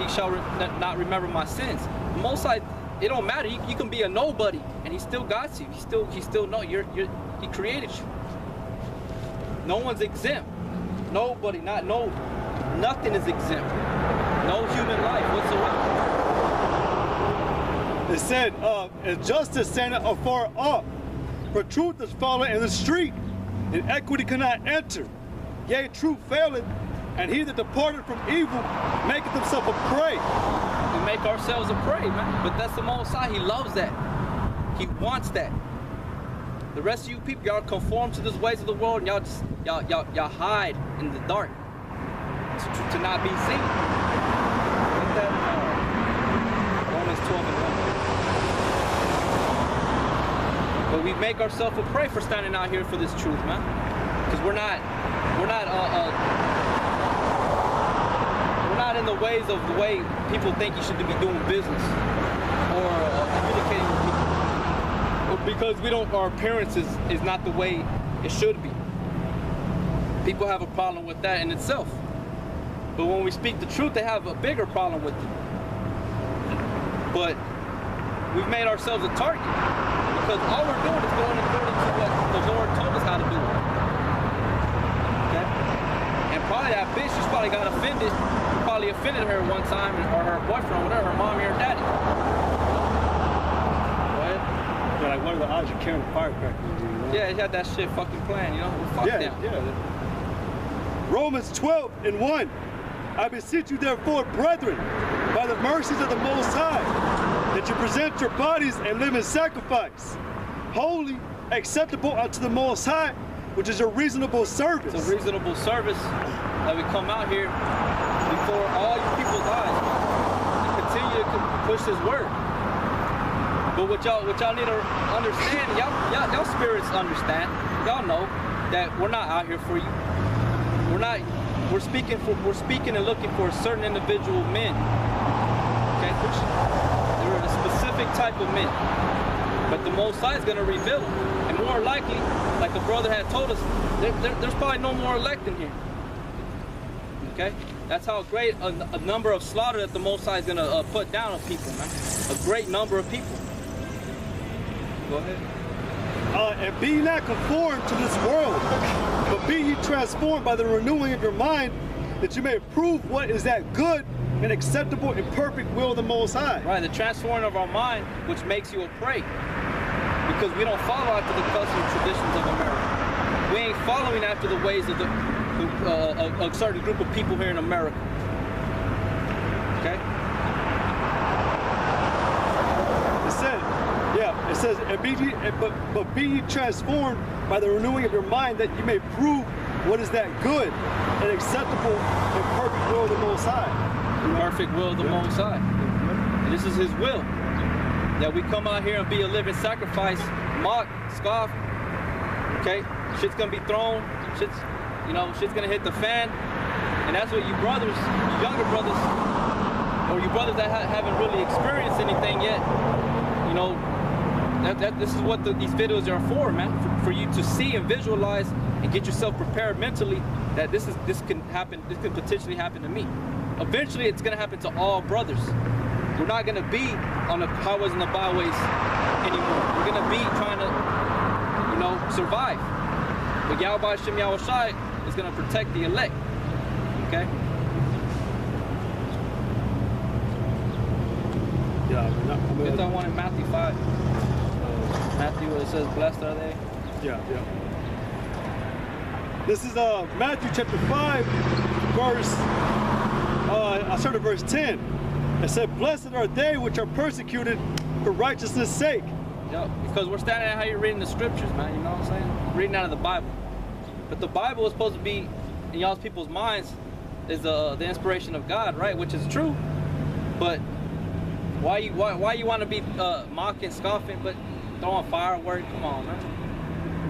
he shall not remember my sins. The Most High, it don't matter. You can be a nobody, and He still got you. He still know He created you. No one's exempt. Nobody, nothing is exempt. No human life whatsoever. It said, and justice standeth afar off, for truth is fallen in the street, and equity cannot enter. Yea, truth faileth, and he that departed from evil maketh himself a prey. We make ourselves a prey, man. But that's the Most High. He loves that. He wants that. The rest of you people, y'all conform to the ways of the world, and y'all hide in the dark to not be seen. Look at Romans 12:1. But we make ourselves a prey for standing out here for this truth, man. Because we're not in the ways of the way people think you should be doing business or communicating with people. Because our appearance is not the way it should be. People have a problem with that in itself. But when we speak the truth, they have a bigger problem with it. But we've made ourselves a target because all we're doing is going according to what the Lord told us how to do it. Okay? And probably that bitch just probably got offended. Probably offended her one time, or her boyfriend, whatever, her mommy or daddy. Like, what are the odds of carrying a firecracker? You know? Yeah, he had that shit fucking planned, you know? Well, fuck them. Yeah. Romans 12:1. I beseech you therefore, brethren, by the mercies of the Most High, that you present your bodies a living sacrifice, holy, acceptable unto the Most High, which is a reasonable service. It's a reasonable service that we come out here before all you people's eyes and continue to push His word. But what y'all need to understand, y'all spirits understand. Y'all know that we're not out here for you. We're speaking and looking for certain individual men. Okay, they're a specific type of men. But the Most High is going to reveal them, and more likely, like the brother had told us, there's probably no more elect in here. Okay, that's how great a number of slaughter that the Most High is going to put down on people, man. A great number of people. Go ahead. And be not conformed to this world, but be ye transformed by the renewing of your mind, that you may prove what is that good and acceptable and perfect will of the Most High. Right, the transforming of our mind, which makes you a prey. Because we don't follow after the customs and traditions of America. We ain't following after the ways of a certain group of people here in America. Okay? It says, but be ye transformed by the renewing of your mind, that you may prove what is that good and acceptable and perfect will of the Most High. The perfect will of the Most High. And this is His will. That we come out here and be a living sacrifice, mock, scoff. Okay? Shit's gonna be thrown. Shit's gonna hit the fan. And that's what you brothers, you younger brothers, or you brothers that haven't really experienced anything yet, you know, this is what these videos are for, man. For you to see and visualize and get yourself prepared mentally that this can happen. This can potentially happen to me. Eventually, it's gonna happen to all brothers. We're not gonna be on the highways and the byways anymore. We're gonna be trying to, you know, survive. But Yahweh Shem Yahushai is gonna protect the elect. Okay. Yeah. Get that one in Matthew 5. Matthew, where it says, blessed are they? Yeah. This is Matthew chapter 5, verse, I started verse 10. It said, blessed are they which are persecuted for righteousness' sake. Yeah, because we're standing at how you're reading the scriptures, man, you know what I'm saying? Reading out of the Bible. But the Bible is supposed to be, in y'all's people's minds, is the inspiration of God, right? Which is true. But why you want to be mocking, scoffing, but throwing fireworks? Come on, man.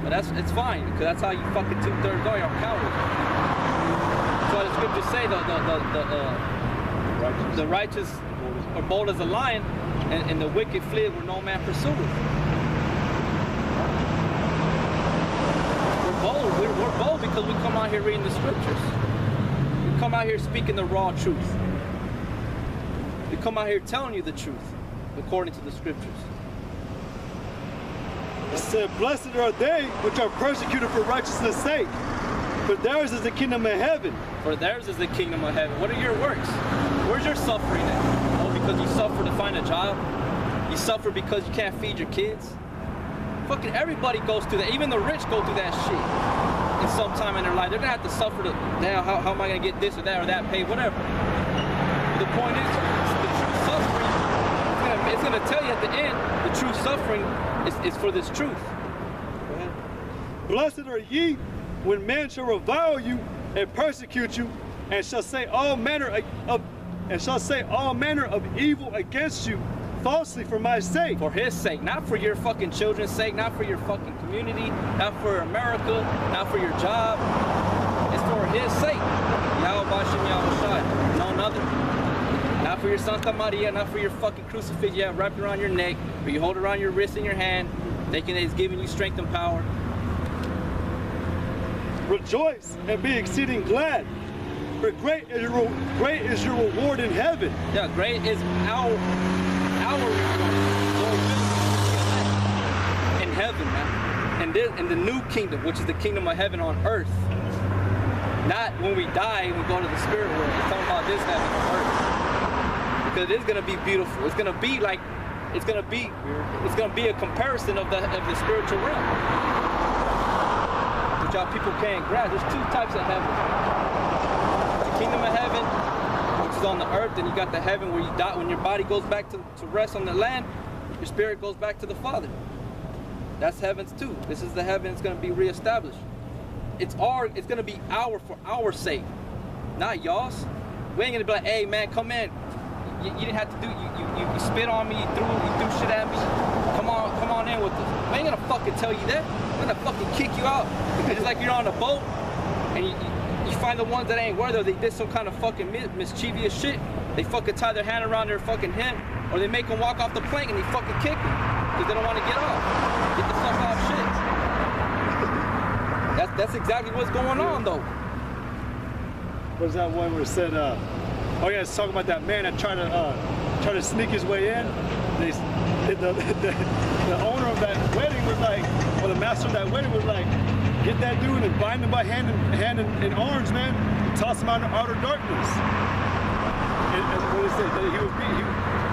But it's fine, because that's how you fucking 2/3 are. You're cowards. That's why the scriptures say the righteous are bold as a lion, and the wicked flee where no man pursueth. We're bold. We're bold because we come out here reading the scriptures. We come out here speaking the raw truth. come out here telling you the truth, according to the scriptures. It said, blessed are they which are persecuted for righteousness' sake, for theirs is the kingdom of heaven. For theirs is the kingdom of heaven. What are your works? Where's your suffering at? Oh, because you suffer to find a job? You suffer because you can't feed your kids? Fucking everybody goes through that. Even the rich go through that shit in some time in their life. They're gonna have to suffer to, now how am I gonna get this or that paid, whatever. But the point is, the true suffering, it's gonna tell you at the end, the true suffering is for this truth. Go ahead. Blessed are ye when men shall revile you and persecute you, and shall say all manner of evil against you falsely for my sake. For his sake, not for your fucking children's sake, not for your fucking community, not for America, not for your job. It's for his sake. Yahweh Bashem Yahweh, no another. Not for your Santa Maria, not for your fucking crucifix you have wrapped around your neck, or you hold it around your wrist and your hand, thinking that it's giving you strength and power. Rejoice and be exceeding glad, for great is your reward in heaven. Yeah, great is our reward in heaven, man. And the new kingdom, which is the kingdom of heaven on earth. Not when we die and we go to the spirit world. It's talking about this heaven on earth. Because it is gonna be beautiful. It's gonna be like, it's gonna be a comparison of the spiritual realm. Which y'all people can't grasp. There's two types of heaven. The kingdom of heaven, which is on the earth, and you got the heaven where you die, when your body goes back to rest on the land, your spirit goes back to the Father. That's heavens too. This is the heaven that's gonna be reestablished. It's gonna be for our sake, not y'all's. We ain't gonna be like, hey man, come in. You didn't have to do, you spit on me, you threw shit at me. Come on in with us. We ain't gonna fucking tell you that. We're gonna fucking kick you out. Because it's like you're on a boat and you find the ones that ain't worth it, or they did some kind of fucking mischievous shit. They fucking tie their hand around their fucking hip, or they make them walk off the plank and they fucking kick them because they don't want to get off. Get the fuck off shit. That's exactly what's going on though. What's that one where it said, oh yeah, it's talking about that man that tried to sneak his way in. The owner of that wedding was like, or the master of that wedding was like, get that dude and bind him by hand and arms, man, and toss him out in outer darkness. And what did he say? That he would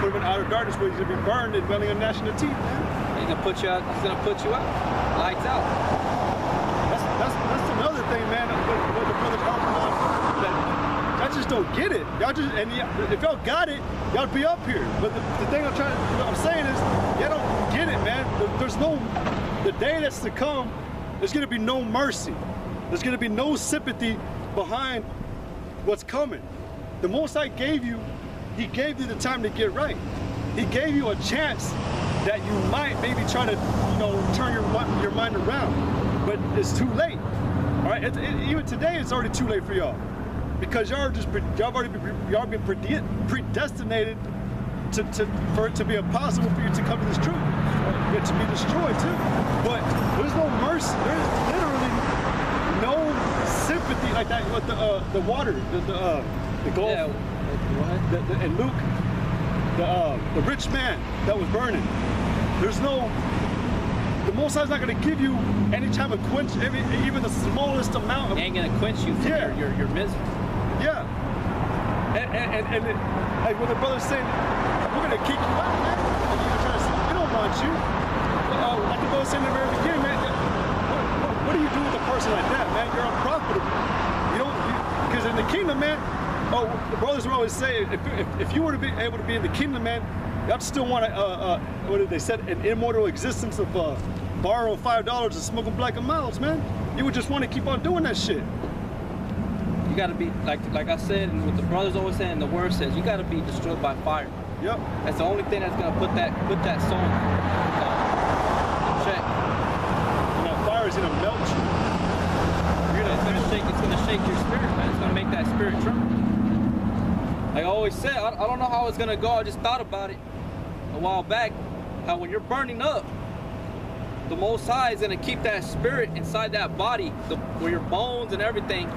put him in outer darkness where he's gonna be burned and welling on gnashing of teeth, man. He's gonna put you out. He's gonna put you out. Lights out. That's another thing, man. What the brother's talking about. Y'all just don't get it. Y'all just, and if y'all got it, y'all be up here. But the thing what I'm saying is, y'all don't get it, man. There's no, the day that's to come, there's gonna be no mercy. There's gonna be no sympathy behind what's coming. The Most High gave you, He gave you the time to get right. He gave you a chance that you might maybe try to, turn your mind around, but it's too late. All right, even today, it's already too late for y'all. Because y'all been predestinated for it to be impossible for you to come to this truth, and to be destroyed too. But there's no mercy. There's literally no sympathy like that with the water, the Gulf, Yeah. and Luke, the rich man that was burning. There's no. The Most High's not going to give you any type of quench, even the smallest amount of. He ain't gonna quench you from your misery. Yeah. And like when the brother's saying, we're gonna kick you out, man. And you're trying to say, we don't want you. Like the brother said in the very beginning, man, what do you do with a person like that, man? You're unprofitable. Because in the kingdom, man, the brothers will always say, if you were to be able to be in the kingdom, man, y'all still want what did they say, an immortal existence of borrowing $5 and smoking black and miles, man. You would just want to keep on doing that shit. You gotta be like I said, and what the brothers always say, and the word says, you gotta be destroyed by fire. Yep. That's the only thing that's gonna put that soul in check. Fire is gonna melt you. It's gonna shake your spirit, man. It's gonna make that spirit tremble. Like I always said, I don't know how it's gonna go. I just thought about it a while back. How when you're burning up, the Most High is gonna keep that spirit inside that body, where your bones and everything.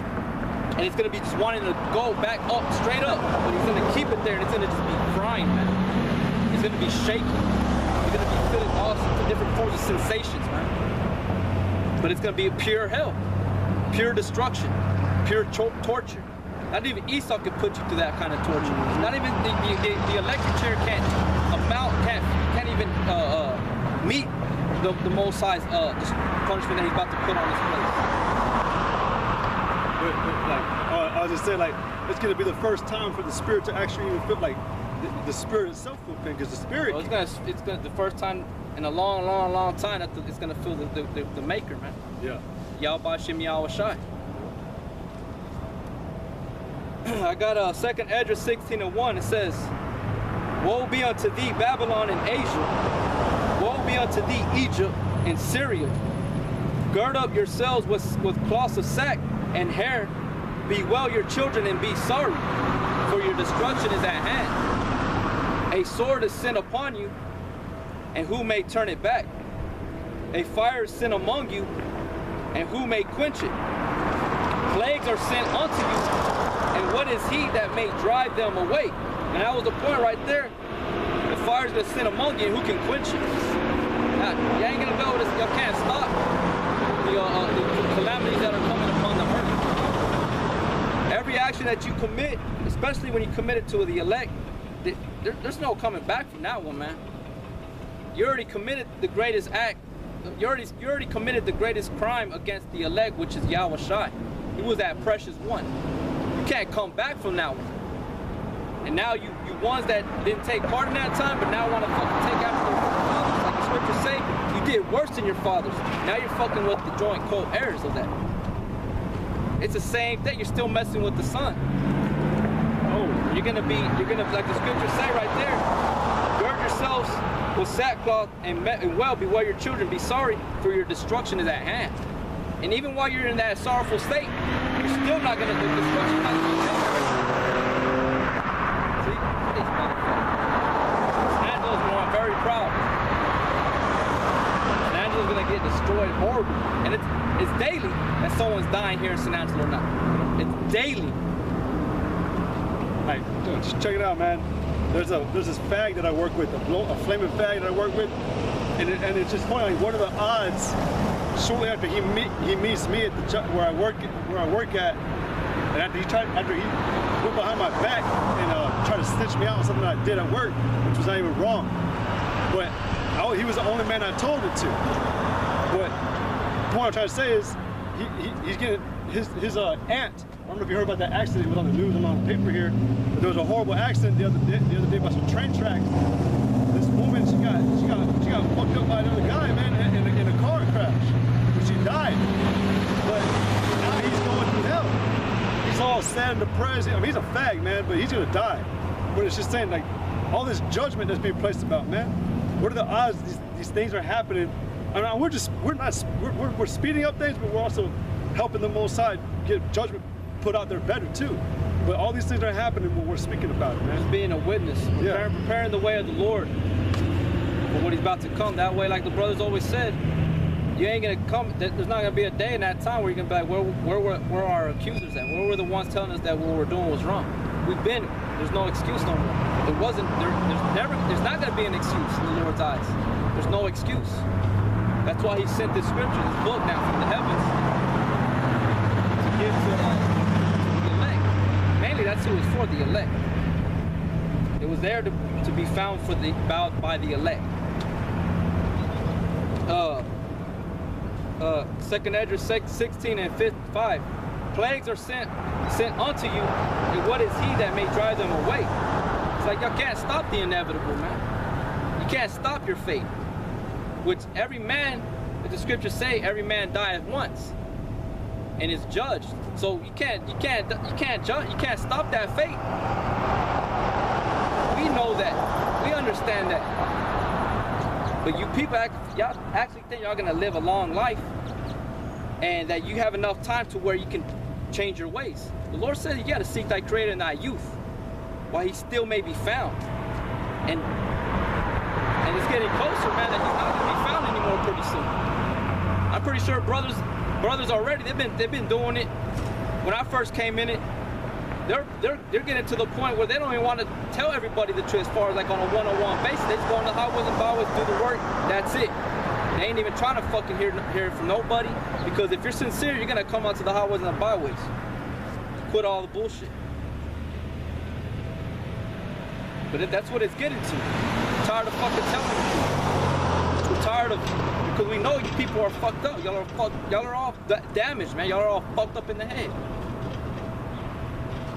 and it's gonna be just wanting to go back up, straight up, but he's gonna keep it there, and it's gonna just be crying, man. It's gonna be shaking. You're gonna be feeling all sorts of different forms of sensations, man. But it's gonna be pure hell, pure destruction, pure torture. Not even Esau can put you through that kind of torture. Not even the electric chair can't even meet the Most High's punishment that he's about to put on this place. I was just saying, like, it's gonna be the first time for the spirit to actually even feel like the spirit itself will feel, because the spirit. Well, it's gonna the first time in a long time that it's gonna feel the Maker, man. Yeah. Yahweh Shem Yahweh Shai. I got 2nd Esdras 16:1. It says, "Woe be unto thee, Babylon and Asia. Woe be unto thee, Egypt and Syria. Gird up yourselves with cloths of sack and hair. Bewail your children and be sorry, for your destruction is at hand. A sword is sent upon you, and who may turn it back? A fire is sent among you, and who may quench it? Plagues are sent unto you, and what is he that may drive them away?" And that was the point right there. The fire's gonna send among you, and who can quench it? Now, you ain't gonna go. You can't stop the calamities that are coming upon the earth. Every action that you commit, especially when you commit it to the elect, there's no coming back from that one, man. You already committed the greatest act. You already committed the greatest crime against the elect, which is Yahweh Shai. He was that precious one. You can't come back from that one. And now you ones that didn't take part in that time, but now want to fucking take after their fathers. Like the scriptures say, you did worse than your fathers. Now you're fucking with the joint co-heirs of that. It's the same thing. You're still messing with the son. Oh, you're gonna like the scriptures say right there. Gird yourselves with sackcloth and well, beware your children. Be sorry, for your destruction is at hand. And even while you're in that sorrowful state, you're still not gonna do destruction. Not gonna be See, these motherfuckers. Angela's going very proud. And Angela's gonna get destroyed horribly. And it's daily that someone's dying here in San Angelo now. It's daily. Like, just check it out, man. There's this fag that I work with, a flaming fag that I work with, and it's just funny. Like, what are the odds? Shortly after he meets me at the job where I work at, and after he went behind my back and tried to snitch me out on something I did at work, which was not even wrong. But he was the only man I told it to. But the point I'm trying to say is, he's getting his aunt. I don't know if you heard about that accident. It was on the news and on the paper here. But there was a horrible accident the other day by some train tracks. This woman, she got fucked up by another guy, man, in a car crash. But she died. But now he's going through hell. He's all sad and depressed. I mean, he's a fag, man, but he's gonna die. But it's just saying, like, all this judgment that's being placed about, man. What are the odds these things are happening? I mean, we're speeding up things, but we're also helping the Most High get judgment put out there better too. But all these things are happening when we're speaking about it, man. Just being a witness, preparing the way of the Lord for what He's about to come. That way, like the brothers always said, you ain't gonna come. There's not gonna be a day in that time where you're gonna be like, where are our accusers at? Where were the ones telling us that what we're doing was wrong? We've been. There's no excuse no more. It wasn't. There's not gonna be an excuse in the Lord's eyes. There's no excuse. That's why He sent this scripture, this book now from the heavens, to give to the elect. Mainly, that's who it's for, the elect. It was there to be found by the elect. 2nd Esdras 16 and 5. Plagues are sent unto you, and what is he that may drive them away? It's like y'all can't stop the inevitable, man. You can't stop your fate. Which every man, as the scriptures say, every man dieth once and is judged. So you can't stop that fate. We know that. We understand that. But you people, y'all actually think y'all gonna live a long life and that you have enough time to where you can change your ways. The Lord said you gotta seek thy creator in thy youth while he still may be found. And it's getting closer, man, that he's not gonna be found anymore pretty soon. I'm pretty sure brothers already, they've been doing it when I first came in it, they're getting to the point where they don't even want to tell everybody the truth as far as like on a one-on-one basis. They just go on the highways and byways, do the work, that's it. They ain't even trying to fucking hear it from nobody, because if you're sincere, you're gonna come out to the highways and the byways. Quit all the bullshit. But that's what it's getting to. I'm tired of fucking telling you. We're tired of, because we know you people are fucked up. Y'all are all damaged, man. Y'all are all fucked up in the head.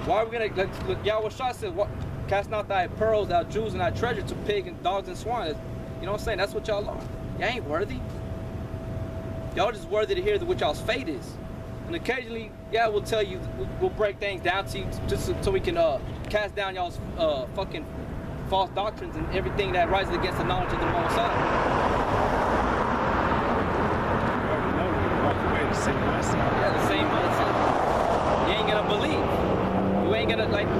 Why are we gonna, like Yahweh Shah said, what, cast not thy pearls, thy jewels, and thy treasure to pigs and dogs and swine. You know what I'm saying? That's what y'all are. Y'all ain't worthy. Y'all just worthy to hear what y'all's fate is. And occasionally, yeah, we'll tell you, we'll break things down to you just so we can cast down y'all's fucking false doctrines and everything that rises against the knowledge of the Most High. Yeah, the same mindset. You ain't gonna believe. You ain't gonna, like the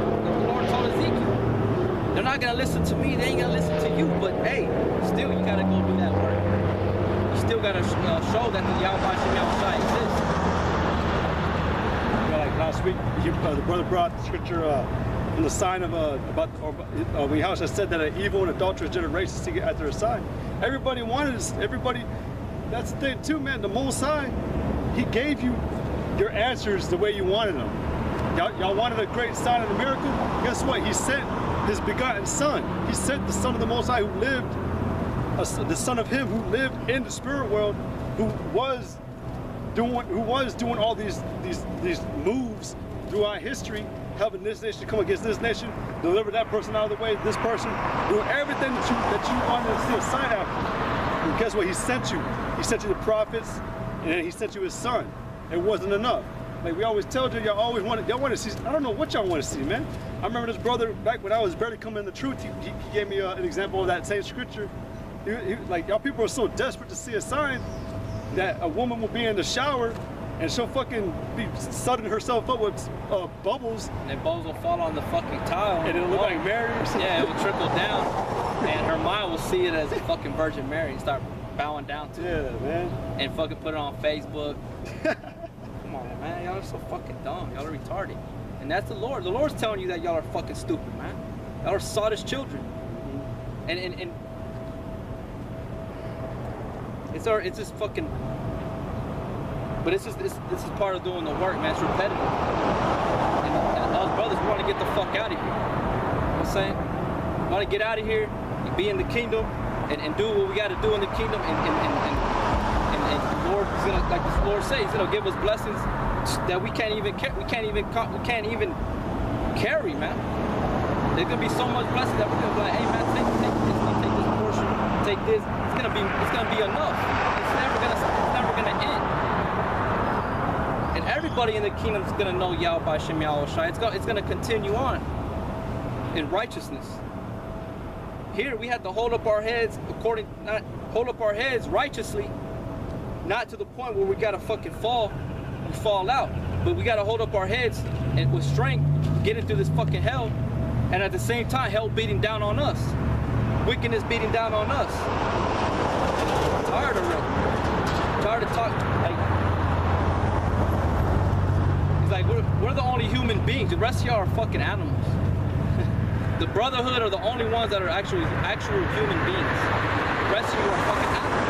Lord told Ezekiel. They're not gonna listen to me. They ain't gonna listen to you. But hey, still you gotta go do that work. You still gotta show that the Yahweh Shai exists. You know, like last week, the brother brought the scripture from the sign of when Yahweh said that an evil and adulterous generation seek after a sign. Everybody wanted this. Everybody. That's the thing too, man. The Most High, He gave you your answers the way you wanted them. Y'all wanted a great sign and a miracle? Guess what? He sent His begotten Son. He sent the Son of the Most High who lived, the Son of Him who lived in the spirit world, who was doing all these moves throughout history, helping this nation come against this nation, deliver that person out of the way, this person, doing everything that you wanted to see a sign after. And guess what? He sent you. He sent you the prophets, and then He sent you His Son. It wasn't enough. Like we always tell you, y'all want to see. I don't know what y'all want to see, man. I remember this brother back when I was barely coming in the truth. He gave me an example of that same scripture. Like y'all people are so desperate to see a sign that a woman will be in the shower and she'll fucking be sudding herself up with bubbles. And bubbles will fall on the fucking tile. And it'll look like Mary or something. Yeah, it will trickle down. And her mind will see it as a fucking Virgin Mary and start bowing down to it. Yeah, man. And fucking put it on Facebook. Come on, man. Y'all are so fucking dumb. Y'all are retarded. And that's the Lord. The Lord's telling you that y'all are fucking stupid, man. Y'all are sawdust children. And it's just fucking. But this is part of doing the work, man. It's repetitive. And us brothers, we want to get the fuck out of here. You know what I'm saying? We want to get out of here and be in the kingdom and do what we got to do in the kingdom. And the Lord is gonna, like the Lord says, He's gonna give us blessings that we can't even carry, man. There's gonna be so much blessings that we're gonna be like, hey man, take this portion, take this. It's gonna be enough. It's never gonna end. And everybody in the kingdom is gonna know Yahweh Shem Yahweh Shai. It's gonna continue on in righteousness. Here we have to hold up our heads righteously, not to the point where we gotta fucking fall out. But we gotta hold up our heads and with strength, getting through this fucking hell, and at the same time, hell beating down on us, wickedness beating down on us. I'm tired of it. I'm tired of talking. He's like, we're the only human beings. The rest of y'all are fucking animals. The brotherhood are the only ones that are actual human beings. The rest of you are fucking animals.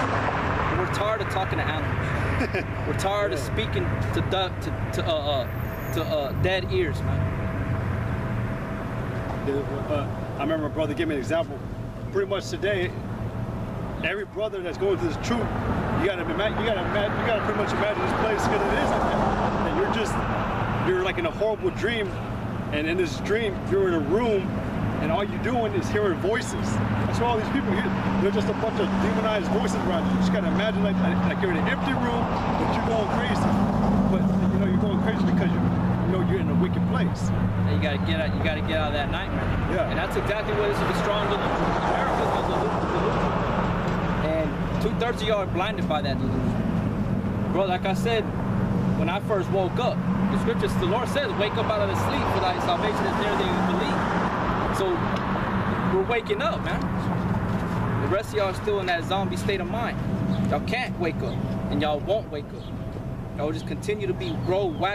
And we're tired of talking to animals. We're tired of speaking to dead ears, man. I remember a brother gave me an example. Pretty much today, every brother that's going through this truth, you gotta pretty much imagine this place because it is like that. And you're like in a horrible dream, and in this dream, you're in a room, and all you're doing is hearing voices. That's why all these people here, they're just a bunch of demonized voices around you. You just gotta imagine like you're in an empty room, but you're going crazy. But you know you're going crazy because you're in a wicked place. And you gotta get out of that nightmare. Yeah. And that's exactly what is the strong delusion. America's a delusion. And 2/3 of y'all are blinded by that delusion. Bro, like I said, when I first woke up, the scriptures, the Lord says, wake up out of the sleep, for thy salvation is nearer than you believe. So we're waking up, man. The rest of y'all are still in that zombie state of mind. Y'all can't wake up, and y'all won't wake up. Y'all just continue to grow whack.